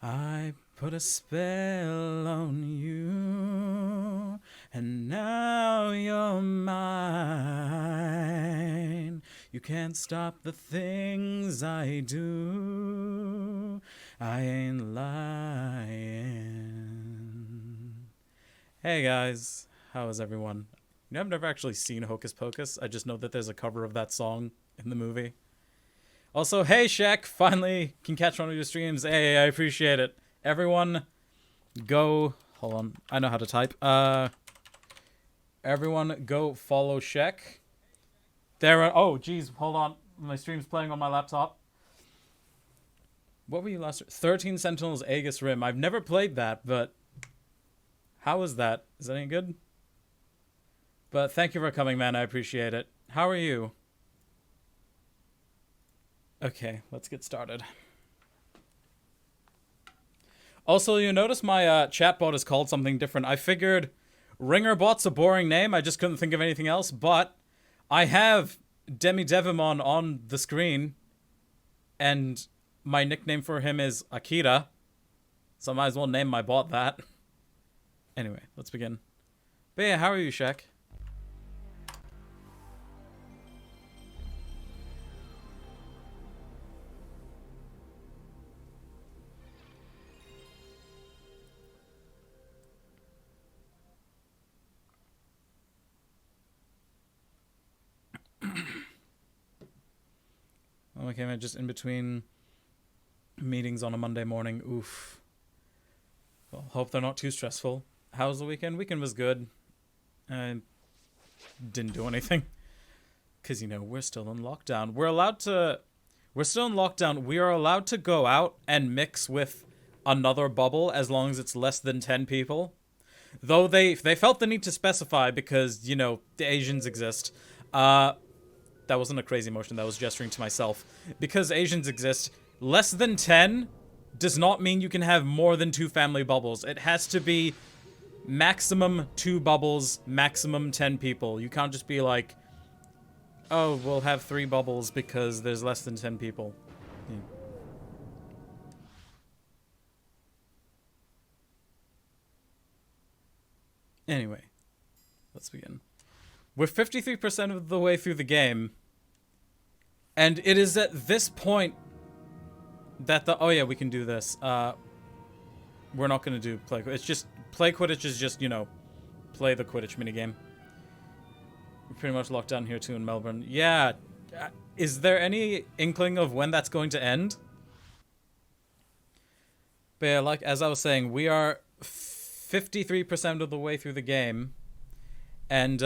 I put a spell on you, and now you're mine. You can't stop the things I do. I ain't lying. Hey guys, how is everyone? You know, I've never actually seen Hocus Pocus. I just know that there's a cover of that song in the movie. Also, hey Shaq, finally can catch one of your streams. Hey, I appreciate it. Everyone, go. Hold on, I know how to type. Everyone, go follow Shaq. There. Oh, geez, hold on. My stream's playing on my laptop. What were you last? 13 Sentinels Aegis Rim. I've never played that, but how is that? Is that any good? But thank you for coming, man. I appreciate it. How are you? Okay, let's get started. Also, you notice my chatbot is called something different. I figured Ringerbot's a boring name. I just couldn't think of anything else. But I have Demi Devimon on the screen. And my nickname for him is Akira. So I might as well name my bot that. Anyway, let's begin. But yeah, how are you, Shaq? Okay, man, just in between meetings on a Monday morning. Oof. Well, hope they're not too stressful. How was the weekend? Weekend was good. I didn't do anything. Because, you know, we're still in lockdown. We're still in lockdown. We are allowed to go out and mix with another bubble as long as it's less than 10 people. Though they felt the need to specify because, you know, the Asians exist. That wasn't a crazy motion. That was gesturing to myself. Because Asians exist, less than 10 does not mean you can have more than 2 family bubbles. It has to be maximum 2 bubbles, maximum 10 people. You can't just be like, oh, we'll have 3 bubbles because there's less than 10 people. Anyway, let's begin. We're 53% of the way through the game. And it is at this point that the... Oh yeah, we can do this. We're not going to do play... It's just... Play Quidditch is just, you know, play the Quidditch minigame. We're pretty much locked down here too in Melbourne. Yeah. Is there any inkling of when that's going to end? But yeah, like, as I was saying, we are 53% of the way through the game. And,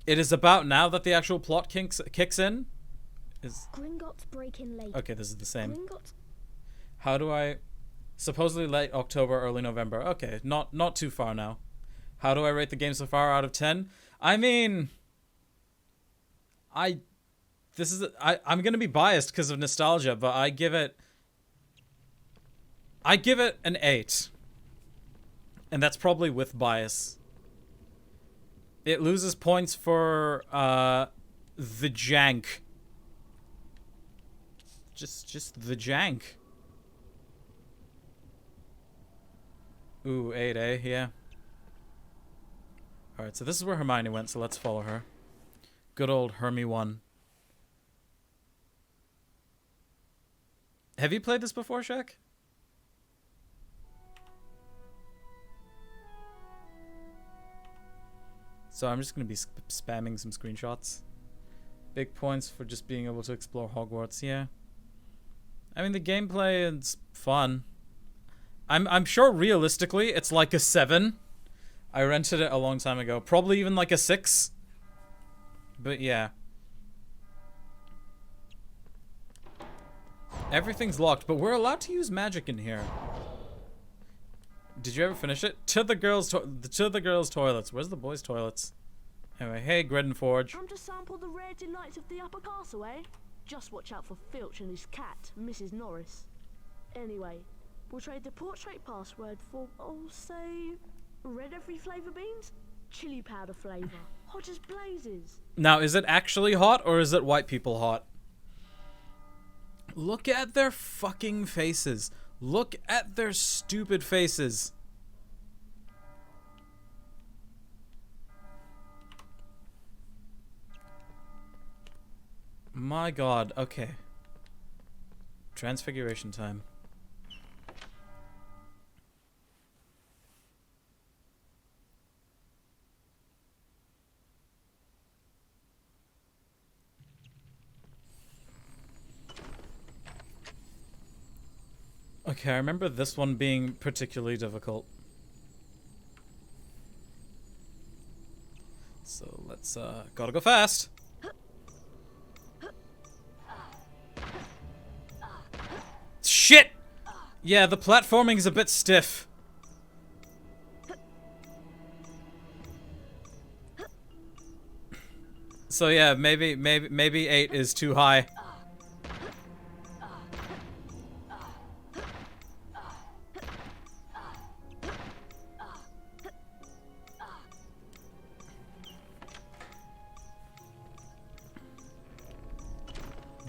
it is about now that the actual plot kicks in. Gringotts break in late. Okay, this is the same. Gringotts... How do I... Supposedly late October, early November. Okay, not too far now. How do I rate the game so far out of 10? I mean... I'm going to be biased because of nostalgia, but I give it an 8. And that's probably with bias. It loses points for the jank. Just the jank. Ooh, 8, eh? Yeah. Alright, so this is where Hermione went, so let's follow her. Good old Hermy 1. Have you played this before, Shaq? So I'm just going to be spamming some screenshots. Big points for just being able to explore Hogwarts, yeah. I mean, the gameplay is fun. I'm sure realistically it's like a 7. I rented it a long time ago. Probably even like a 6. But yeah. Everything's locked, but we're allowed to use magic in here. Did you ever finish it? To the girls' toilets. Where's the boys' toilets? Anyway, hey, Gredden Forge. Come to sample the rare delights of the Upper Castle, eh? Just watch out for Filch and his cat, Mrs. Norris. Anyway, we'll trade the portrait password for, say, red every flavour beans? Chili powder flavour. Hot as blazes. Now, is it actually hot, or is it white people hot? Look at their fucking faces. Look at their stupid faces. My god, okay. Transfiguration time. Okay, I remember this one being particularly difficult. So let's, gotta go fast. Shit! Yeah, the platforming is a bit stiff. So yeah, maybe 8 is too high.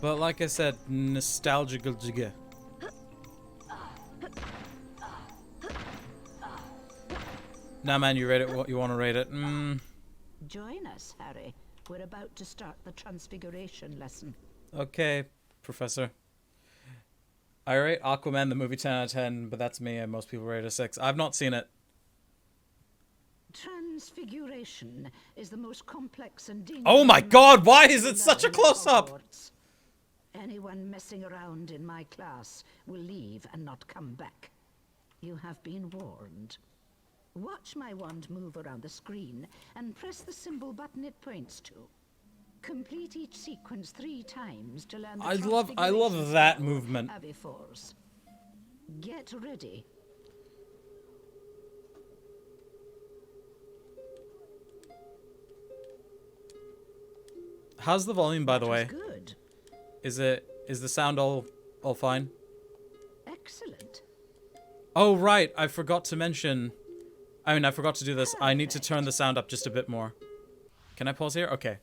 But like I said, nostalgic. Nah, man, you rate it what you want to rate it. Join us, Harry. We're about to start the Transfiguration Lesson. Okay, Professor. I rate Aquaman the movie 10 out of 10, but that's me, and most people rate it a 6. I've not seen it. Transfiguration is the most complex and dangerous... Oh my god, why is it such a close-up? Anyone messing around in my class will leave and not come back. You have been warned. Watch my wand move around the screen and press the symbol button it points to. Complete each sequence 3 times to learn the I love that movement. Force. Get ready. How's the volume, by the way? Good. Is the sound all fine? Excellent. Oh right, I forgot to mention. I mean, I forgot to do this. I need to turn the sound up just a bit more. Can I pause here? Okay.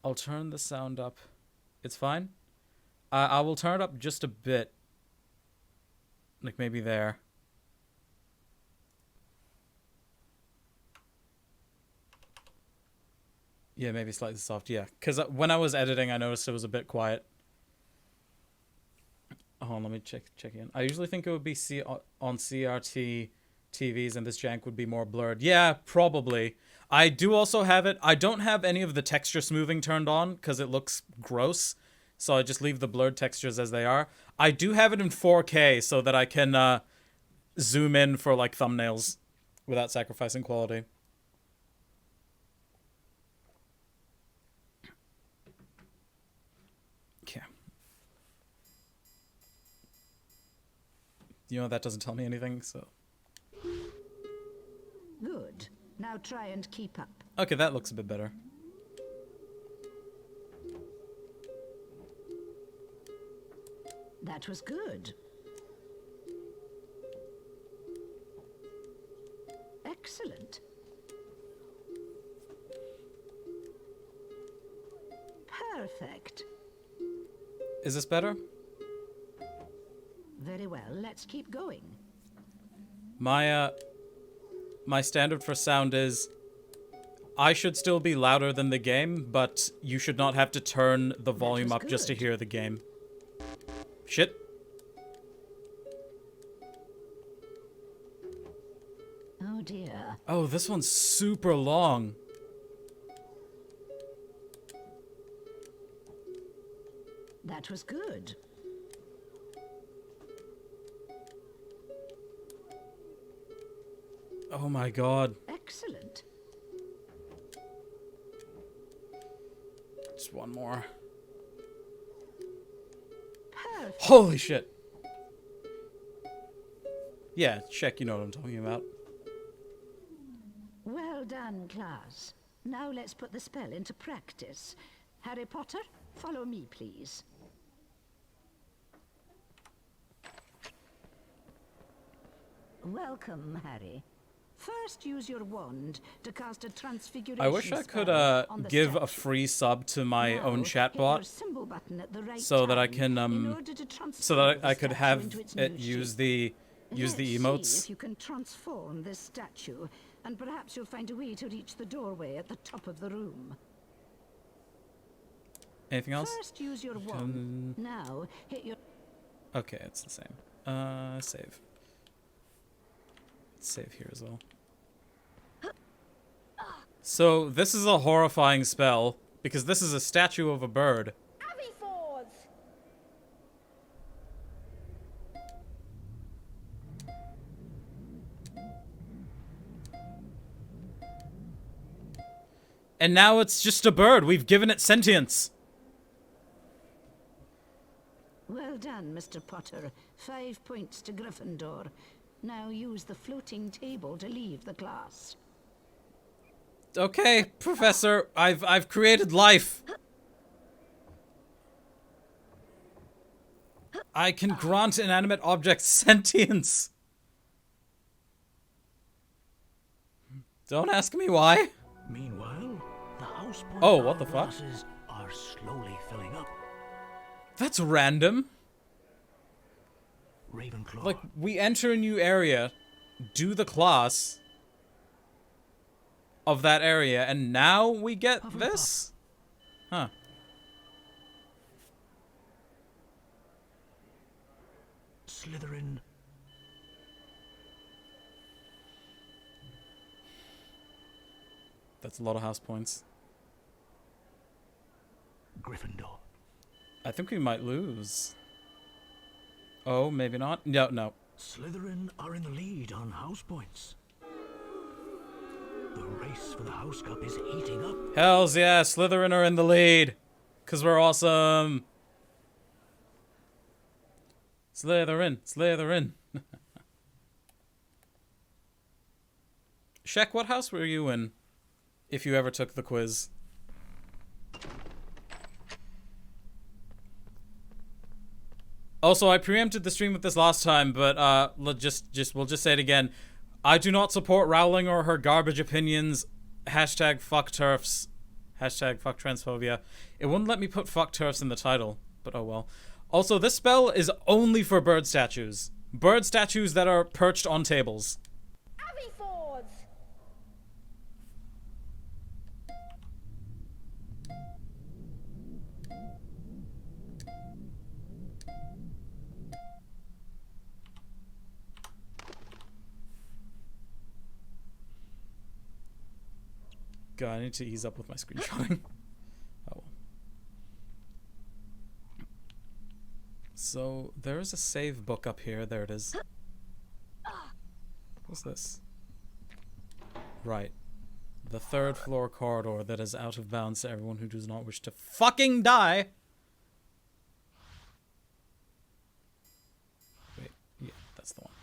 I'll turn the sound up. It's fine? I will turn it up just a bit. Like maybe there. Yeah, maybe slightly soft. Yeah, because when I was editing, I noticed it was a bit quiet. Hold on, let me check in. I usually think it would be on CRT TVs and this jank would be more blurred. Yeah, probably. I do also have it. I don't have any of the texture smoothing turned on because it looks gross. So I just leave the blurred textures as they are. I do have it in 4K so that I can zoom in for like thumbnails without sacrificing quality. Okay. You know, that doesn't tell me anything, so... Good. Now try and keep up. Okay, that looks a bit better. That was good. Excellent. Perfect. Is this better? Very well, let's keep going. My standard for sound is I should still be louder than the game, but you should not have to turn the volume up just to hear the game. Shit. Oh dear. Oh, this one's super long. That was good. Oh my god. Excellent. Just one more. Perfect. Holy shit. Yeah, check, you know what I'm talking about. Well done, class. Now let's put the spell into practice. Harry Potter, follow me, please. Welcome, Harry. First, use your wand to cast a transfiguration. I wish I could spell on the give a statue. free sub to my Now, own hit your chatbot symbol button at the right so that I time can in order to so that transform I the could statue have into its it new use shape. the Let's see emotes. if you can transform this statue, and perhaps you'll find a way to reach the doorway at the top of the room. Anything else? First, use your wand. Now, hit your. Okay, it's the same. Save. Save here as well. So this is a horrifying spell because this is a statue of a bird. And now it's just a bird. We've given it sentience. Well done, Mr. Potter. 5 points to Gryffindor. Now use the floating table to leave the class. Okay, Professor, I've created life. I can grant inanimate objects sentience. Don't ask me why. Meanwhile, the house Oh, what the fuck? classes are slowly filling up. That's random. Ravenclaw. Like, we enter a new area, do the class of that area, and now we get this? Huh. Slytherin. That's a lot of house points. Gryffindor. I think we might lose. Oh, maybe not. No, no. Slytherin are in the lead on house points. The race for the House Cup is heating up. Hells yeah, Slytherin are in the lead. 'Cause we're awesome. Slytherin, Slytherin. Shek, what house were you in? If you ever took the quiz. Also, I preempted the stream with this last time, but we'll just say it again. I do not support Rowling or her garbage opinions. Hashtag fuck turfs. Hashtag fuck transphobia. It wouldn't let me put fuck turfs in the title, but oh well. Also, this spell is only for bird statues. Bird statues that are perched on tables. God, I need to ease up with my screenshotting. Oh. So, there's a save book up here. There it is. What's this? Right. The third floor corridor that is out of bounds to everyone who does not wish to fucking die. Wait, yeah, that's the one.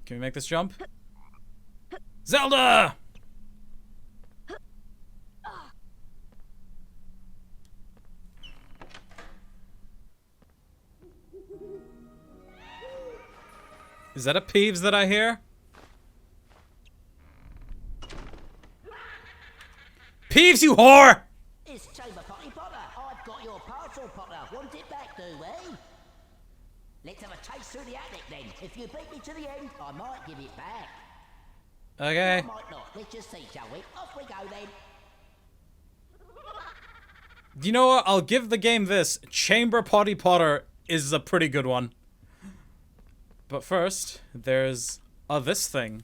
Can we make this jump? Zelda! Is that a Peeves that I hear? Peeves, you whore! It's Chamber Potty Potter. I've got your parcel, Potter. Want it back, do we? Let's have a chase through the attic then. If you beat me to the end, I might give it back. Okay. I might not. Let's just see, shall we? Off we go then. You know what? I'll give the game this. Chamber Potty Potter is a pretty good one. But first, there's this thing.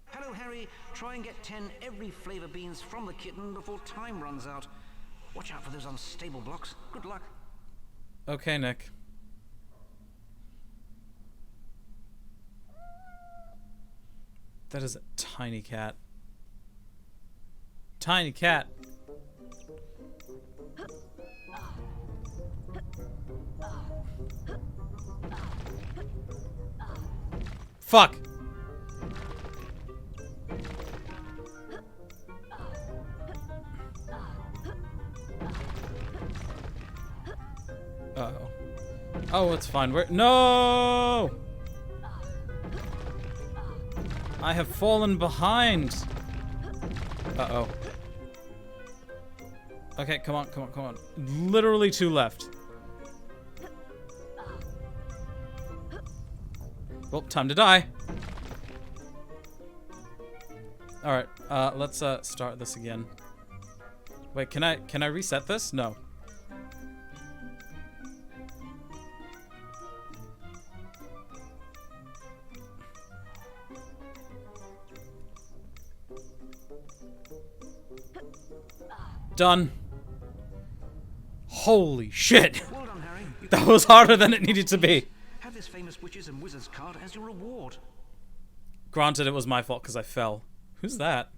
Hello, Harry. Try and get 10 every flavour beans from the kitten before time runs out. Watch out for those unstable blocks. Good luck. Okay, Nick. That is a tiny cat. Tiny cat. Fuck. Oh, it's fine. No! I have fallen behind. Uh-oh. Okay, come on, come on, come on. Literally 2 left. Well, time to die. Alright, let's start this again. Wait, can I reset this? No. Done. Holy shit. Well done, Harry. You That was harder than it needed to be. have this famous witches and wizards card as your reward. Granted, it was my fault because I fell. Who's that?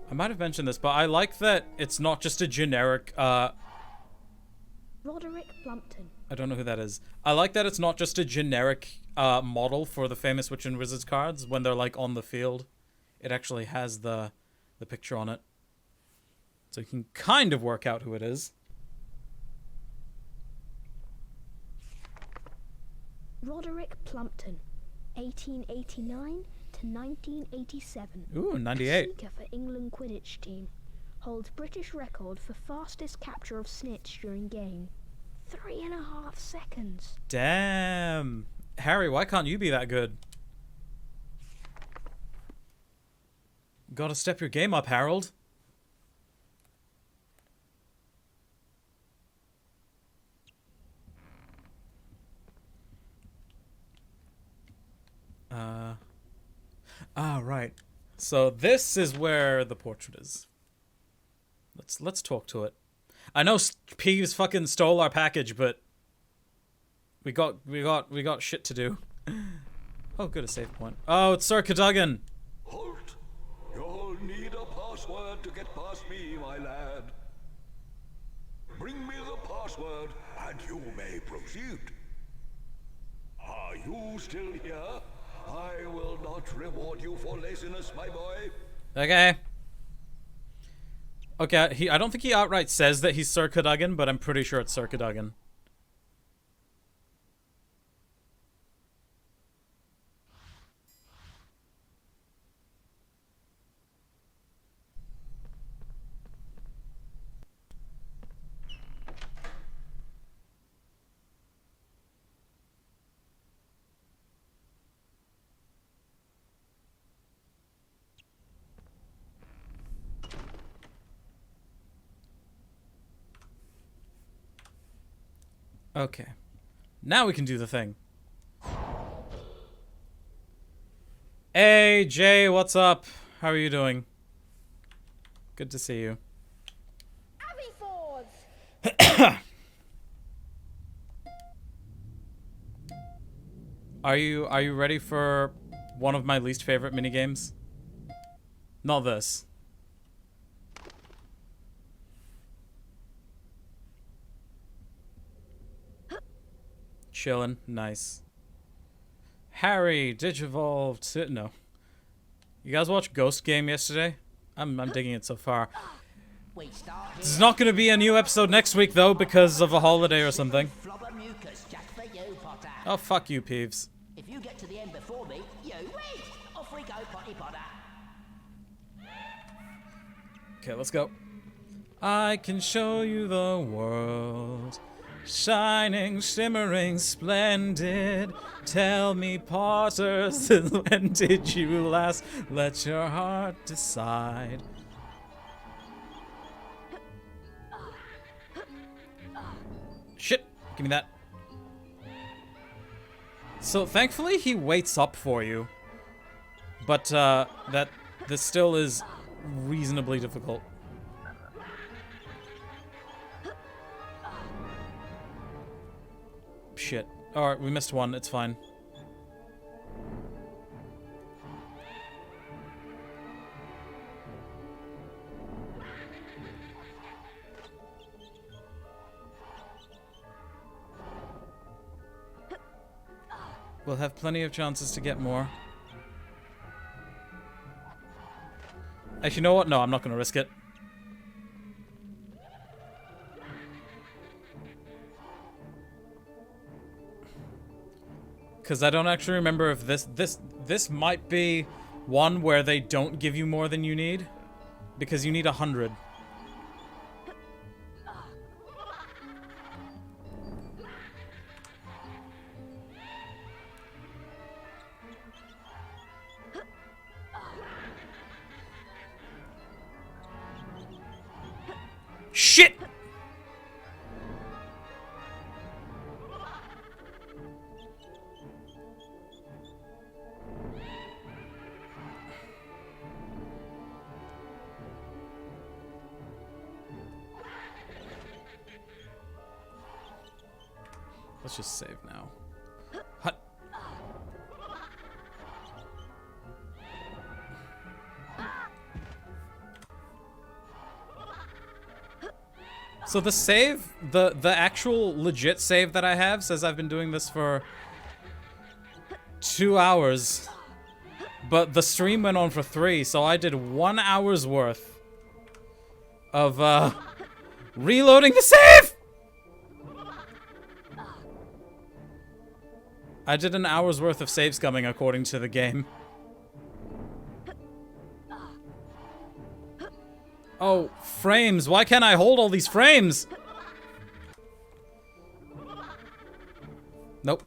I might have mentioned this, but I like that it's not just a generic, Roderick Plumpton. I don't know who that is. I like that it's not just a generic, model for the famous Witch and Wizards cards when they're, like, on the field. It actually has the picture on it. So you can kind of work out who it is. Roderick Plumpton, 1889 to 1987. Ooh, 98. Seeker for England Quidditch team. Holds British record for fastest capture of snitch during game. 3.5 seconds. Damn. Harry, why can't you be that good? Gotta step your game up, Harold. Right. So this is where the portrait is. Let's talk to it. I know Peeves fucking stole our package, but we got shit to do. Oh, good, a save point. Oh, it's Sir Cadogan. Halt! You'll need a password to get past me, my lad. Bring me the password, and you may proceed. Are you still here? I will not reward you for laziness, my boy. Okay. Okay, I don't think he outright says that he's Sir Cadogan, but I'm pretty sure it's Sir Cadogan. Okay. Now we can do the thing. Hey, Jay, what's up? How are you doing? Good to see you. Are you ready for one of my least favorite minigames? Not this. Chillin', nice. Harry, Digivolve, no. You guys watch Ghost Game yesterday? I'm digging it so far. There's not gonna be a new episode next week though because of a holiday or something. Oh, fuck you, Peeves. If you get to the end before me, you win. Off we go, Potty Potter. Okay, let's go. I can show you the world. Shining, shimmering, splendid. Tell me, Potter, since when did you last let your heart decide? Shit, give me that. So thankfully he waits up for you. But this still is reasonably difficult. Shit. Alright, we missed one. It's fine. We'll have plenty of chances to get more. Actually, you know what? No, I'm not going to risk it. Because I don't actually remember if this might be one where they don't give you more than you need. Because you need 100. Shit! Let's just save now. Hut. So the save, the actual legit save that I have says I've been doing this for 2 hours. But the stream went on for 3, so I did 1 hour's worth of reloading the save! I did an hour's worth of save scumming according to the game. Oh, frames. Why can't I hold all these frames? Nope.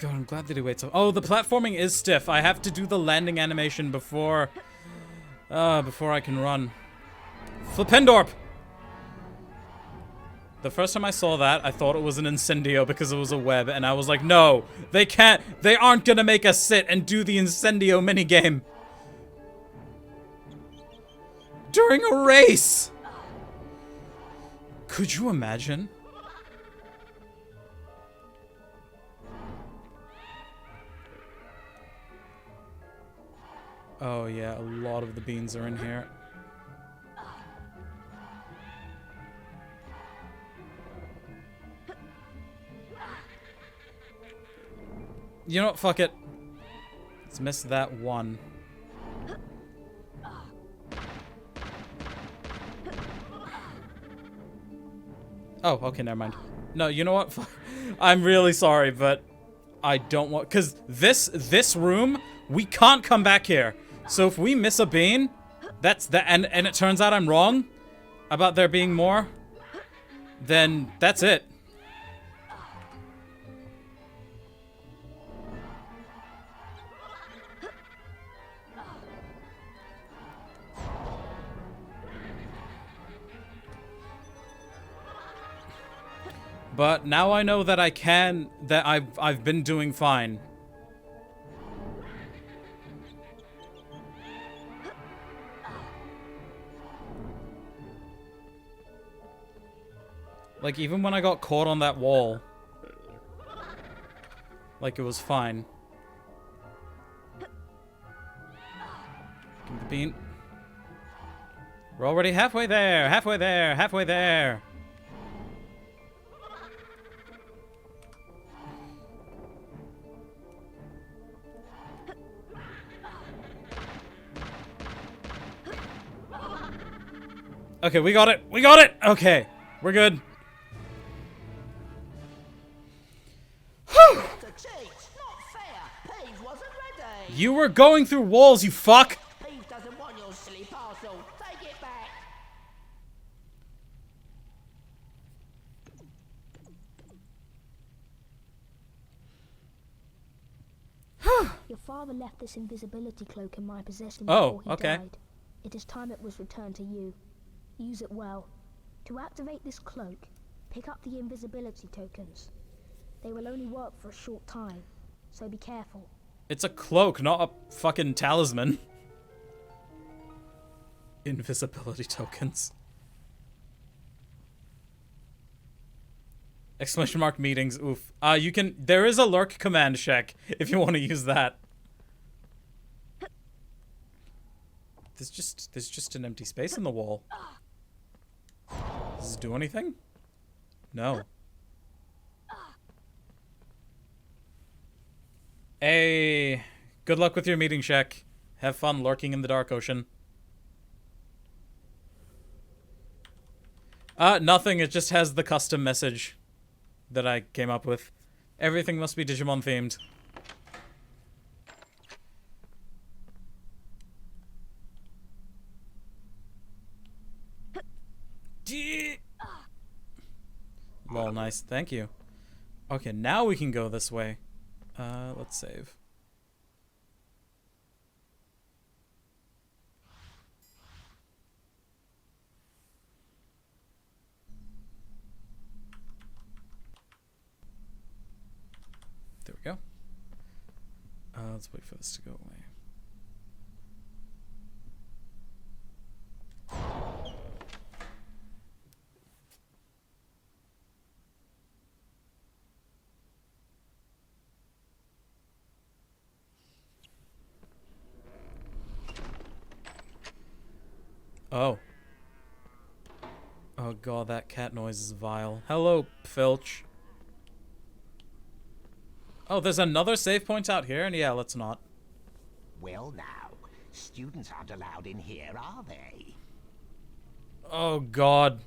God, I'm glad that he waits. Oh, the platforming is stiff. I have to do the landing animation before I can run. Flipendorp! The first time I saw that, I thought it was an Incendio because it was a web, and I was like, no, they aren't gonna make us sit and do the Incendio minigame. During a race! Could you imagine? Oh yeah, a lot of the beans are in here. You know what, fuck it. Let's miss that one. Oh, okay, never mind. No, you know what? I'm really sorry, but I don't want... Because this room, we can't come back here. So if we miss a bean, that's the... And it turns out I'm wrong about there being more, then that's it. But now I know that I can, that I've been doing fine. Like, even when I got caught on that wall, like, it was fine. Give me the bean. We're already halfway there, halfway there, halfway there. Okay, we got it. We got it. Okay, we're good. You were going through walls, you fuck. Peeves doesn't want your silly parcel. Take it back. Your father left this invisibility cloak in my possession Oh, before he okay. died. It is time it was returned to you. Use it well. To activate this cloak, pick up the invisibility tokens. They will only work for a short time, so be careful. It's a cloak, not a fucking talisman. Invisibility tokens. Exclamation mark meetings, oof. You can, there is a lurk command check if you want to use that. There's just an empty space in the wall. Does this do anything? No. Hey, good luck with your meeting, Shek. Have fun lurking in the dark ocean. Nothing. It just has the custom message that I came up with. Everything must be Digimon themed. Well, nice. Thank you. Okay, now we can go this way. Let's save. There we go. Let's wait for this to go away. Oh. Oh god, that cat noise is vile. Hello, Filch. Oh, there's another save point out here? And yeah, let's not. Well now, students aren't allowed in here, are they? Oh god.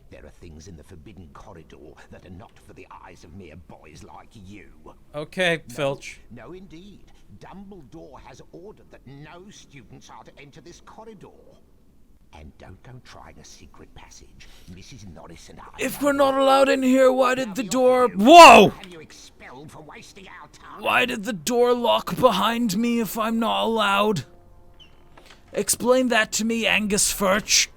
There are things in the forbidden corridor that are not for the eyes of mere boys like you. Okay, Filch. No, indeed. Dumbledore has ordered that no students are to enter this corridor. And don't go trying a secret passage. Mrs. Norris and I... If we're not allowed in here, why did the door... Whoa! Have you expelled for wasting our time? Why did the door lock behind me if I'm not allowed? Explain that to me, Angus Furch.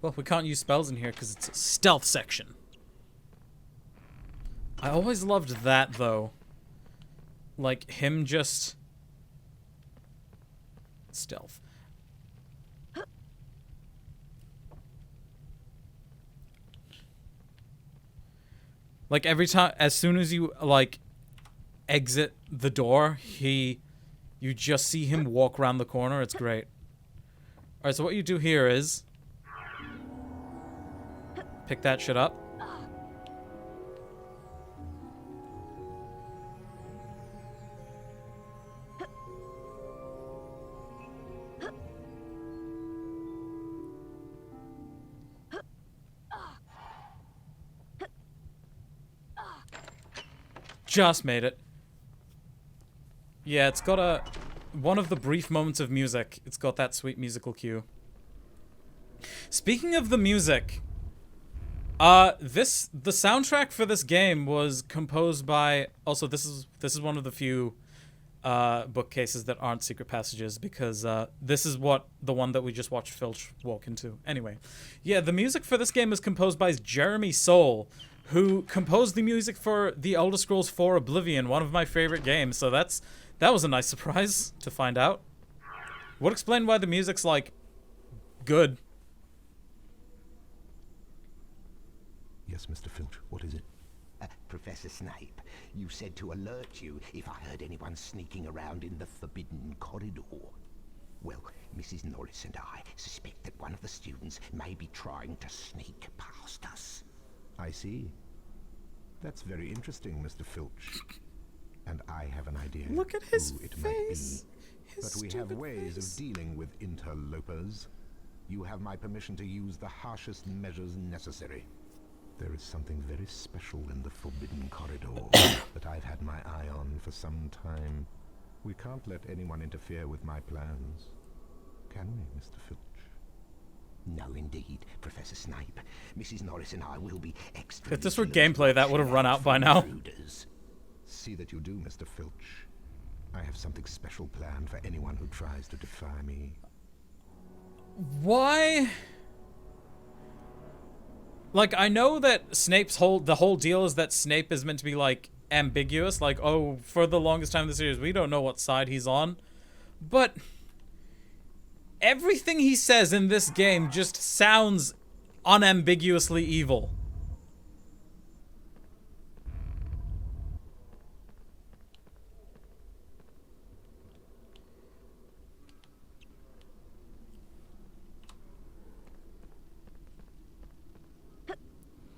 Well, we can't use spells in here because it's a stealth section. I always loved that, though. Like, him just... Stealth. Like, every time, as soon as you, like, exit the door, you just see him walk around the corner. It's great. Alright, so what you do here is... Pick that shit up. Just made it. Yeah, it's got one of the brief moments of music. It's got that sweet musical cue. Speaking of the music, the soundtrack for this game was composed by... Also, this is one of the few bookcases that aren't secret passages, because this is the one that we just watched Filch walk into. Anyway, yeah, the music for this game is composed by Jeremy Soule, who composed the music for The Elder Scrolls IV Oblivion, one of my favorite games. So that was a nice surprise to find out. Would explain why the music's, like, good. Yes, Mr. Filch, what is it? Professor Snape, you said to alert you if I heard anyone sneaking around in the forbidden corridor. Well, Mrs. Norris and I suspect that one of the students may be trying to sneak past us. I see. That's very interesting, Mr. Filch. And I have an idea. Look at his who it face. might be. His But we have stupid ways face. of dealing with interlopers. You have my permission to use the harshest measures necessary. There is something very special in the forbidden corridor that I've had my eye on for some time. We can't let anyone interfere with my plans. Can we, Mr. Filch? No, indeed, Professor Snape. Mrs. Norris and I will be extra... If this were vigilant gameplay, that would have run out by now. intruders. See that you do, Mr. Filch. I have something special planned for anyone who tries to defy me. Why? Like, I know that the whole deal is that Snape is meant to be, like, ambiguous. Like, oh, for the longest time in the series, we don't know what side he's on. But everything he says in this game just sounds unambiguously evil.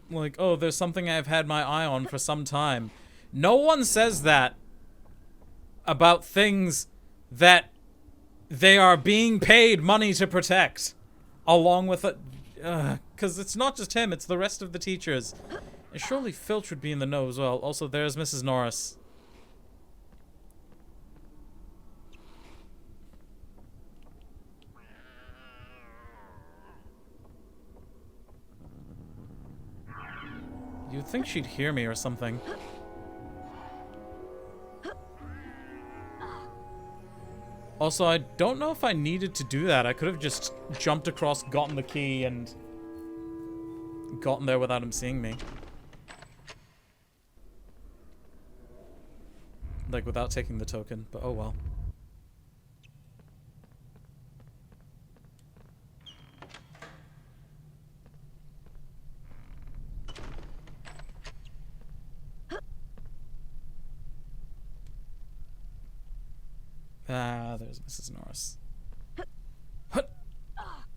Like, oh, there's something I've had my eye on for some time. No one says that about things that they are being paid money to protect. Along with it. Because it's not just him, it's the rest of the teachers. And surely Filch would be in the know as well. Also, there's Mrs. Norris. You'd think she'd hear me or something. Also, I don't know if I needed to do that. I could have just jumped across, gotten the key, and gotten there without him seeing me. Like, without taking the token, but oh well. Ah, there's Mrs. Norris.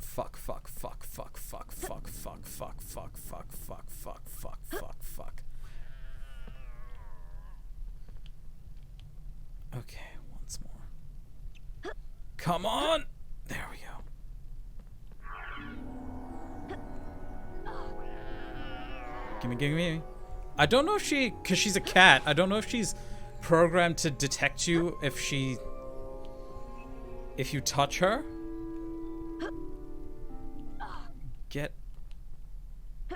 Fuck, fuck, fuck, fuck, fuck, fuck, fuck, fuck, fuck, fuck, fuck, fuck, fuck, fuck, fuck. Okay, once more. Come on! There we go. Gimme, gimme. I don't know if she, cause she's a cat, I don't know if she's programmed to detect you if you touch her. Get.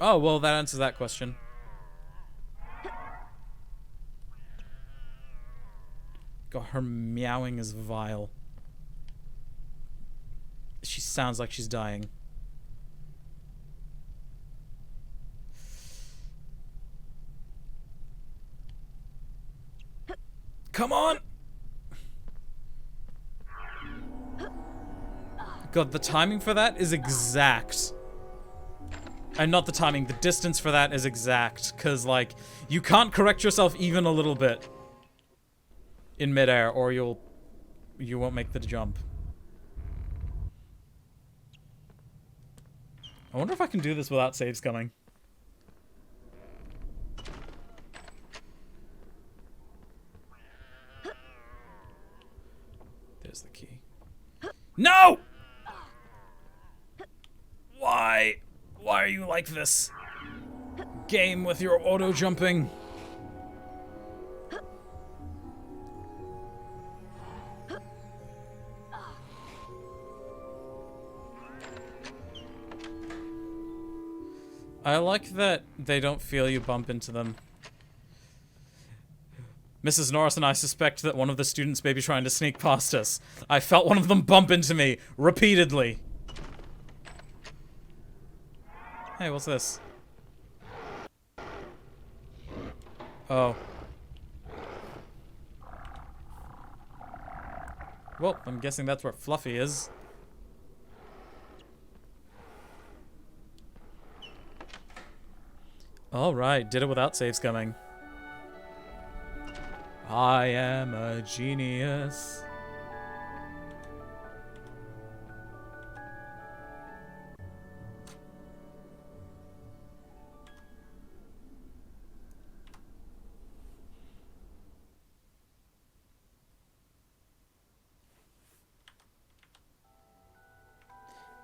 Oh, well, that answers that question. God, her meowing is vile. She sounds like she's dying. Come on! God, the timing for that is exact. And not the timing, the distance for that is exact. Because, like, you can't correct yourself even a little bit in midair, or you won't make the jump. I wonder if I can do this without saves coming. There's the key. No! Why? Why are you like this? Game with your auto jumping. I like that they don't feel you bump into them. Mrs. Norris and I suspect that one of the students may be trying to sneak past us. I felt one of them bump into me repeatedly. Hey, what's this? Oh. Well, I'm guessing that's where Fluffy is. Alright, did it without saves coming. I am a genius.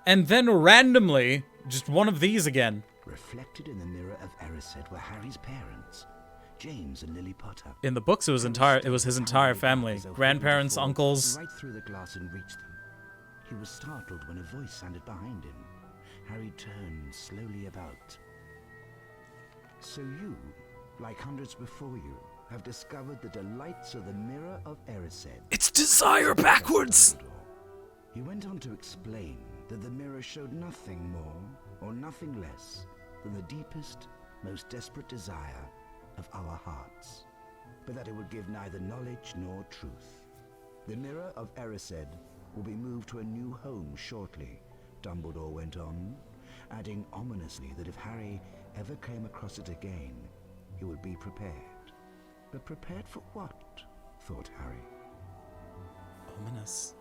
And then randomly, just one of these again. Reflected in the mirror of Erised were Harry's parents, James and Lily Potter. In the books, it was his entire family, grandparents, uncles. Right through the glass and reached them. He was startled when a voice sounded behind him. Harry turned slowly about. So you, like hundreds before you, have discovered the delights of the mirror of Erised. It's desire backwards! He went on to explain that the mirror showed nothing more or nothing less than the deepest, most desperate desire of our hearts, but that it would give neither knowledge nor truth. The mirror of Erised will be moved to a new home shortly, Dumbledore went on, adding ominously that if Harry ever came across it again, he would be prepared. But prepared for what? Thought Harry. Ominous.